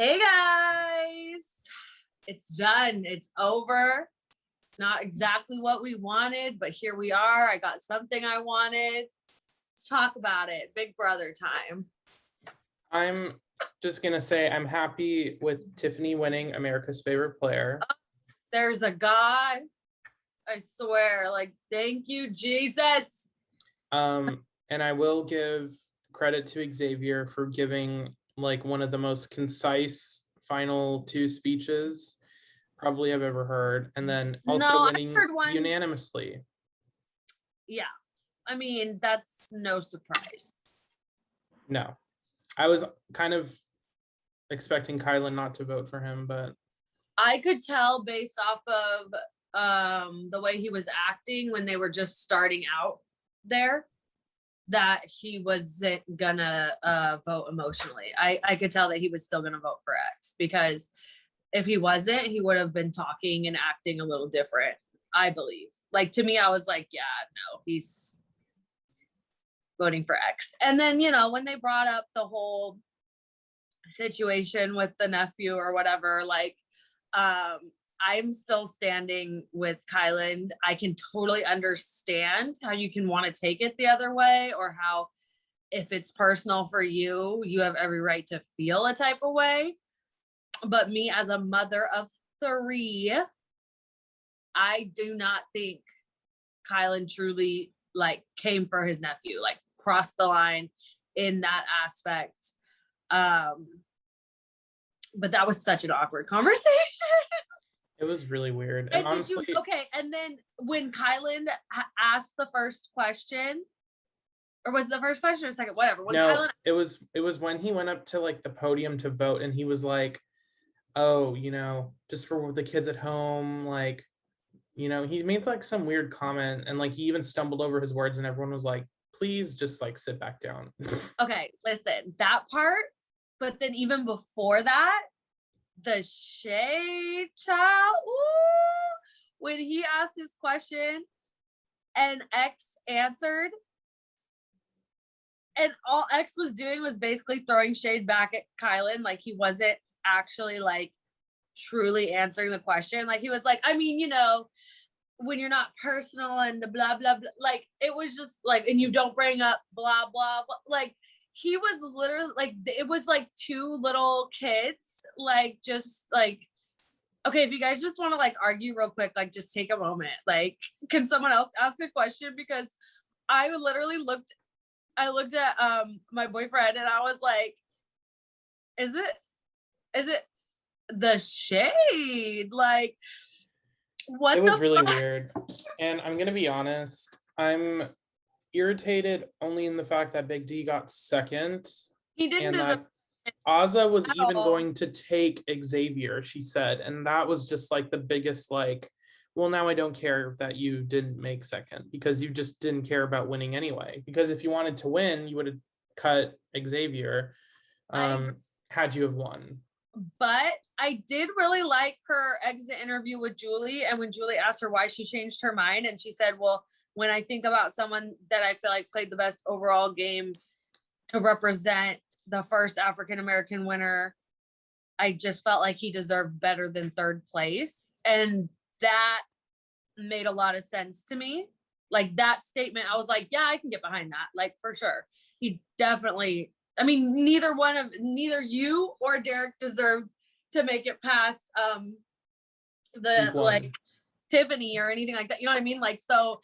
Hey guys, it's done. It's over. It's not exactly what we wanted, but here we are. I got something I wanted. Let's talk about it. Big brother time. I'm just going to say I'm happy with Tiffany winning America's Favorite Player. There's a God. I swear, like, thank you, Jesus. And I will give credit to Xavier for giving like one of the most concise final two speeches probably I've ever heard. And then also winning unanimously. Yeah. I mean, that's no surprise. No. I was kind of expecting Kylan not to vote for him, but I could tell based off of the way he was acting when they were just starting out there that he wasn't gonna vote emotionally. I could tell that he was still gonna vote for X, because if he wasn't, he would have been talking and acting a little different, I believe. Like, to me, I was like, yeah, no, he's voting for X. And then, you know, when they brought up the whole situation with the nephew or whatever, like, I'm still standing with Kylan. I can totally understand how you can want to take it the other way, or how if it's personal for you, you have every right to feel a type of way. But me as a mother of 3, I do not think Kylan truly like came for his nephew, like crossed the line in that aspect. But that was such an awkward conversation. it was really weird. And honestly, and then when Kylan asked the first question, or was it the first question or second, whatever, when no, Kylan, it was when he went up to like the podium to vote, and he was like, oh, you know, just for the kids at home, like, you know, he made like some weird comment, and like he even stumbled over his words, and everyone was like, please just like sit back down. Okay, listen, that part, but then even before that, the shade child, ooh, when he asked his question and X answered, and all X was doing was basically throwing shade back at Kylan, like he wasn't actually like truly answering the question. Like he was like, I mean, you know, when you're not personal and the blah blah blah, like it was just like, and you don't bring up blah blah blah, like he was literally like, it was like 2 little kids, like just like, okay, if you guys just want to like argue real quick, like just take a moment, like can someone else ask a question? Because I literally looked at my boyfriend and I was like, is it the shade? Like, what? It was really weird. And I'm gonna be honest, I'm irritated only in the fact that Big D got second. He didn't deserve it. Azah was even going to take Xavier, she said, and that was just like the biggest like, well, now I don't care that you didn't make second, because you just didn't care about winning anyway. Because if you wanted to win, you would have cut Xavier had you have won. But I did really like her exit interview with Julie, and when Julie asked her why she changed her mind, and she said, well, when I think about someone that I feel like played the best overall game to represent the first African-American winner, I just felt like he deserved better than 3rd place. And that made a lot of sense to me. Like that statement, I was like, yeah, I can get behind that. Like for sure. He definitely, I mean, neither you or Derek deserved to make it past the like Tiffany or anything like that. You know what I mean? Like, so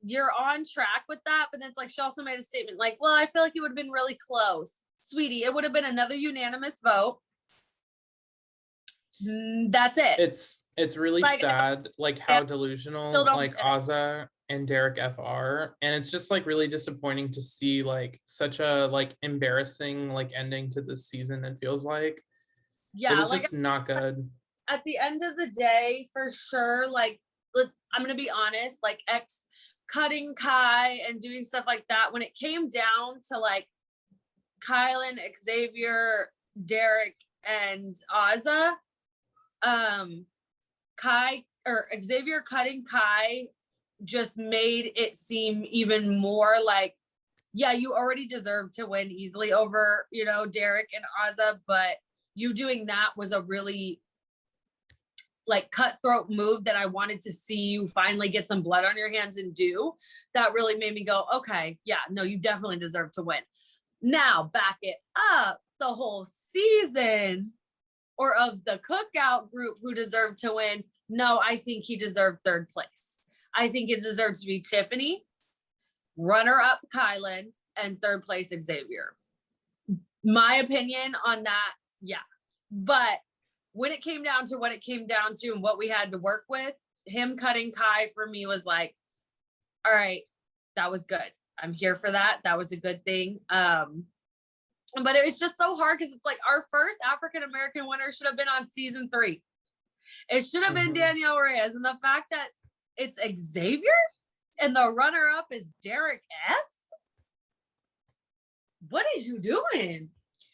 you're on track with that, but then it's like she also made a statement like, well, I feel like it would have been really close. Sweetie, it would have been another unanimous vote. That's it. It's really like, sad, like how delusional like Azah and Derek F are, and it's just like really disappointing to see like such a like embarrassing like ending to this season. It feels like, yeah, it was like, just not good. At the end of the day, for sure, like I'm gonna be honest, like X cutting Kai and doing stuff like that, when it came down to like Kylan, Xavier, Derek, and Azah, Xavier cutting Kai just made it seem even more like, yeah, you already deserve to win easily over, you know, Derek and Azah, but you doing that was a really like cutthroat move that I wanted to see you finally get some blood on your hands and do. That really made me go, okay, yeah, no, you definitely deserve to win. Now back it up, the whole season or of the cookout group who deserved to win. No, I think he deserved third place. I think it deserves to be Tiffany, runner up Kylan, and third place Xavier. My opinion on that, yeah. But when it came down to what it came down to and what we had to work with, him cutting Kai for me was like, all right, that was good. I'm here for that. That was a good thing. But it was just so hard because it's like our first African-American winner should have been on season 3. It should have been Danielle Reyes. And the fact that it's Xavier and the runner-up is Derek F. What is you doing?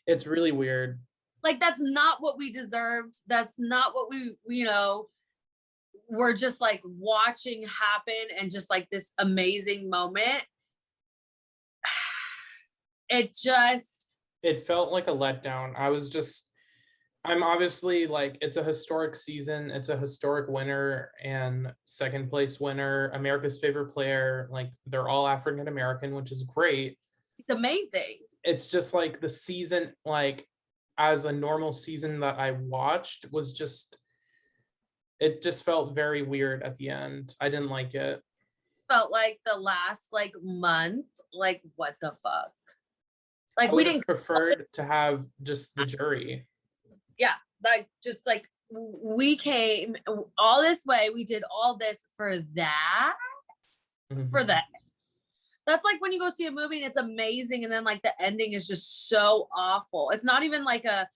It's really weird. Like, that's not what we deserved. That's not what we, we're just like watching happen and just like this amazing moment. It felt like a letdown. I'm obviously like, it's a historic season. It's a historic winner and second place winner, America's favorite player. Like, they're all African American, which is great. It's amazing. It's just like the season, like as a normal season that I watched was just, it just felt very weird at the end. I didn't like it. Felt like the last like month, like what the fuck? Like I we didn't preferred to have just the jury. Yeah, like just like we came all this way, we did all this for that. For that. That's like when you go see a movie and it's amazing and then like the ending is just so awful. It's not even like a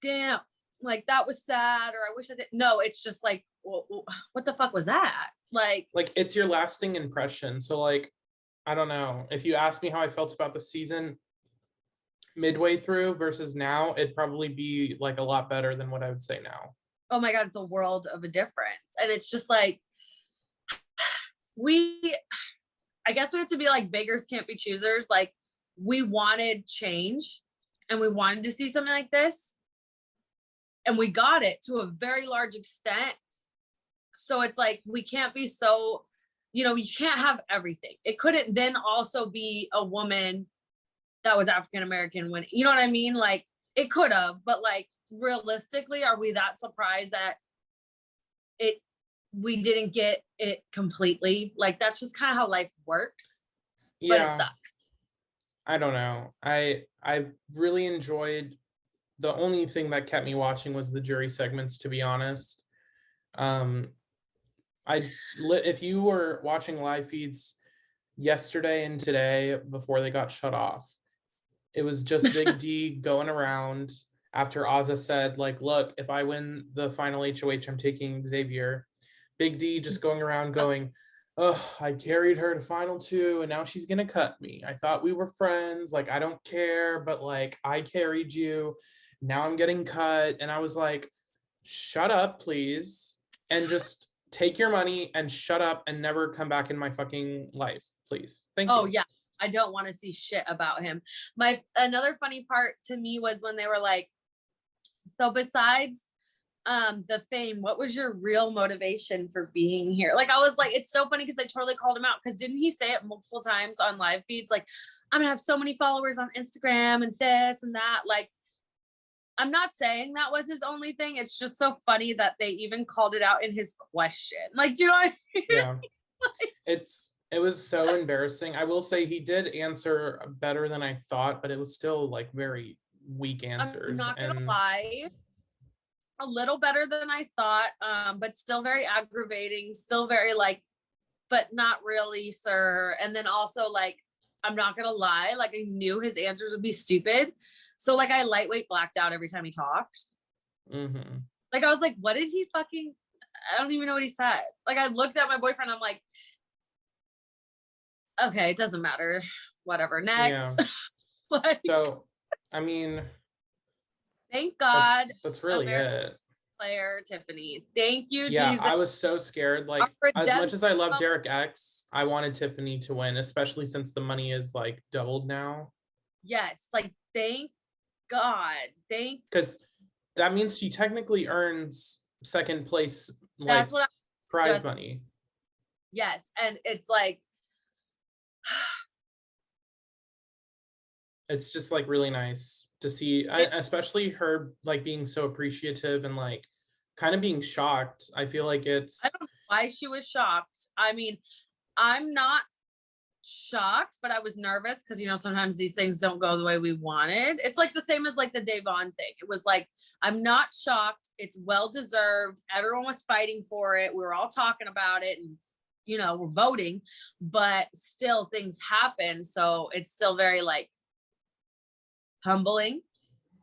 damn, like that was sad or I wish I did. No, it's just like, well, what the fuck was that? Like it's your lasting impression. So like, I don't know. If you ask me how I felt about the season midway through versus now, it'd probably be like a lot better than what I would say now. Oh my God, it's a world of a difference. And it's just like, I guess we have to be like beggars can't be choosers. Like we wanted change and we wanted to see something like this and we got it to a very large extent. So it's like, we can't be so, you can't have everything. It couldn't then also be a woman that was African-American when, you know what I mean? Like it could have, but like realistically, are we that surprised that we didn't get it completely? Like that's just kind of how life works. But it sucks. I don't know. I really enjoyed, the only thing that kept me watching was the jury segments, to be honest. If you were watching live feeds yesterday and today before they got shut off, it was just Big D going around after Ozza said like, look, if I win the final HOH, I'm taking Xavier. Big D just going around going, oh, I carried her to final 2 and now she's gonna cut me. I thought we were friends. Like, I don't care, but like I carried you. Now I'm getting cut. And I was like, shut up, please. And just take your money and shut up and never come back in my fucking life, please. Thank you. Oh yeah. I don't want to see shit about him. Another funny part to me was when they were like, so besides the fame, what was your real motivation for being here? Like I was like, it's so funny because I totally called him out because didn't he say it multiple times on live feeds? Like, I'm gonna have so many followers on Instagram and this and that. Like, I'm not saying that was his only thing. It's just so funny that they even called it out in his question. Like, do you know what I mean? Yeah. It was so embarrassing. I will say he did answer better than I thought, but it was still like very weak answers. I'm not gonna lie. A little better than I thought, but still very aggravating, still very like, but not really, sir. And then also like, I'm not gonna lie, like I knew his answers would be stupid. So like I lightweight blacked out every time he talked. Like I was like, what did he fucking, I don't even know what he said. Like I looked at my boyfriend, I'm like, okay, it doesn't matter. Whatever. Next. Yeah. Like, so, I mean, thank God. That's really it. Player Tiffany. Thank you, yeah, Jesus. I was so scared. Like, as much as I love Derek X, I wanted Tiffany to win, especially since the money is like doubled now. Yes, like thank God. Because that means she technically earns second place, like, That's what prize just, money. yes. And it's like, it's just like really nice to see, especially her like being so appreciative and like kind of being shocked. I feel like I don't know why she was shocked. I mean, I'm not shocked, but I was nervous because, you know, sometimes these things don't go the way we wanted. It's like the same as like the Davon thing. It was like, I'm not shocked. It's well deserved. Everyone was fighting for it. We were all talking about it and, you know, we're voting, but still things happen. So it's still very like humbling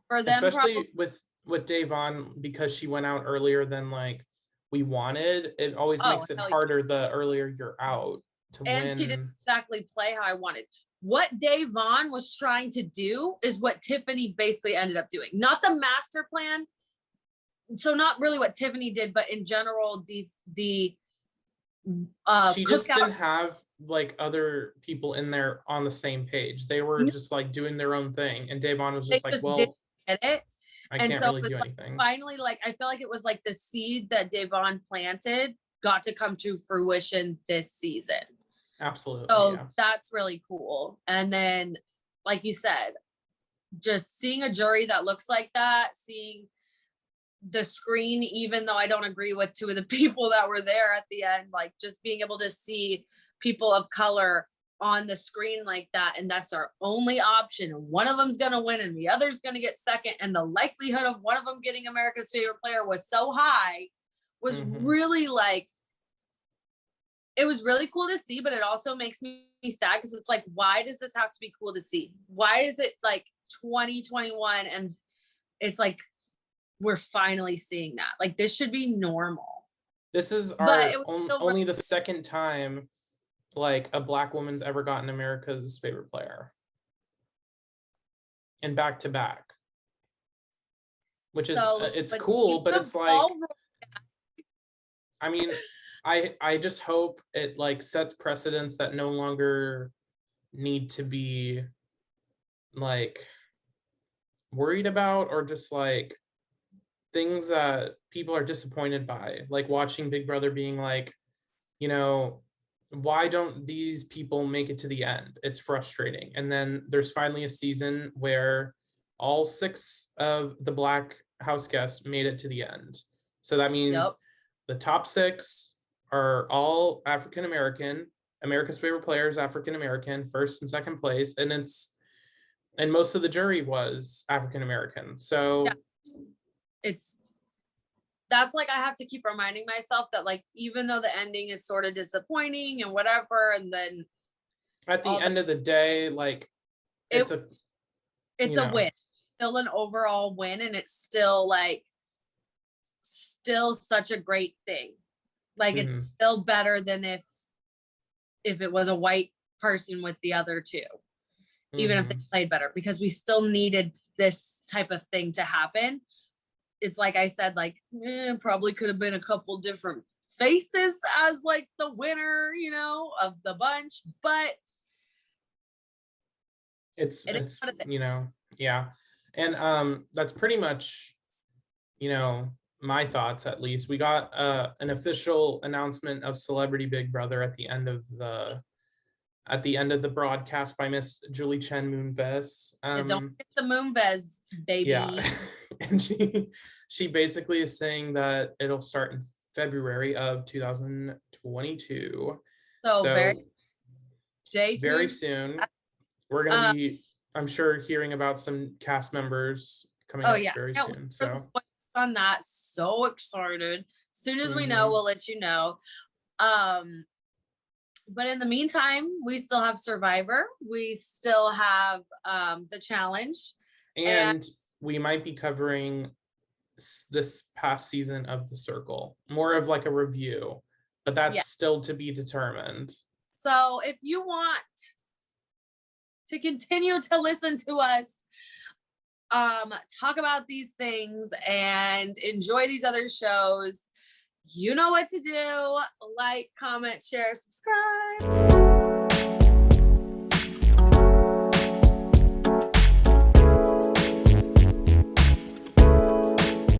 for them. especially with Davon, because she went out earlier than like we wanted. It always makes it harder the earlier you're out to and win. she didn't exactly play how I wanted. What Davon was trying to do is what Tiffany basically ended up doing. Not the master plan. So not really what Tiffany did, but in general, the she just didn't have like other people in there on the same page. They were just like doing their own thing, and Davon was just like, well, didn't get it. I can't really do anything. Finally, like I feel like it was like the seed that Davon planted got to come to fruition this season. Absolutely. So yeah. that's really cool. And then, like you said, just seeing a jury that looks like that, seeing the screen, even though I don't agree with two of the people that were there at the end, like just being able to see people of color on the screen like that, and that's our only option. One of them's gonna win and the other's gonna get second, and the likelihood of one of them getting America's favorite player was so high, was really like, it was really cool to see, but it also makes me sad because it's like, why does this have to be cool to see? Why is it like 2021 and it's like we're finally seeing that? Like this should be normal. This is our only the second time like a Black woman's ever gotten America's favorite player, and back to back, which is it's cool, but it's like, I mean, I just hope it like sets precedents that no longer need to be like worried about, or just like things that people are disappointed by, like watching Big Brother being like, you know, why don't these people make it to the end? It's frustrating. And then there's finally a season where all 6 of the Black house guests made it to the end. So that means the top 6 are all African American. America's favorite player is African American, first and second place, and most of the jury was African American. So that's like, I have to keep reminding myself that like, even though the ending is sort of disappointing and whatever, and then at the end of the day, like it's a win, still an overall win, and it's still like still such a great thing. Like it's still better than if it was a white person with the other 2, even if they played better, because we still needed this type of thing to happen. It's like I said, like probably could have been a couple different faces as like the winner, you know, of the bunch, but it's you know, yeah. And that's pretty much, you know, my thoughts. At least we got an official announcement of Celebrity Big Brother at the end of the broadcast by Miss Julie Chen Moonves. Don't get the Moonves, baby. Yeah. And she basically is saying that it'll start in February of 2022. So very soon. We're gonna be, I'm sure, hearing about some cast members coming up very soon. So on that, so excited. As soon as we know, we'll let you know. But in the meantime, we still have Survivor. We still have the challenge. And we might be covering this past season of The Circle, more of like a review, but that's still to be determined. So if you want to continue to listen to us talk about these things and enjoy these other shows, you know what to do. Like, comment, share, subscribe.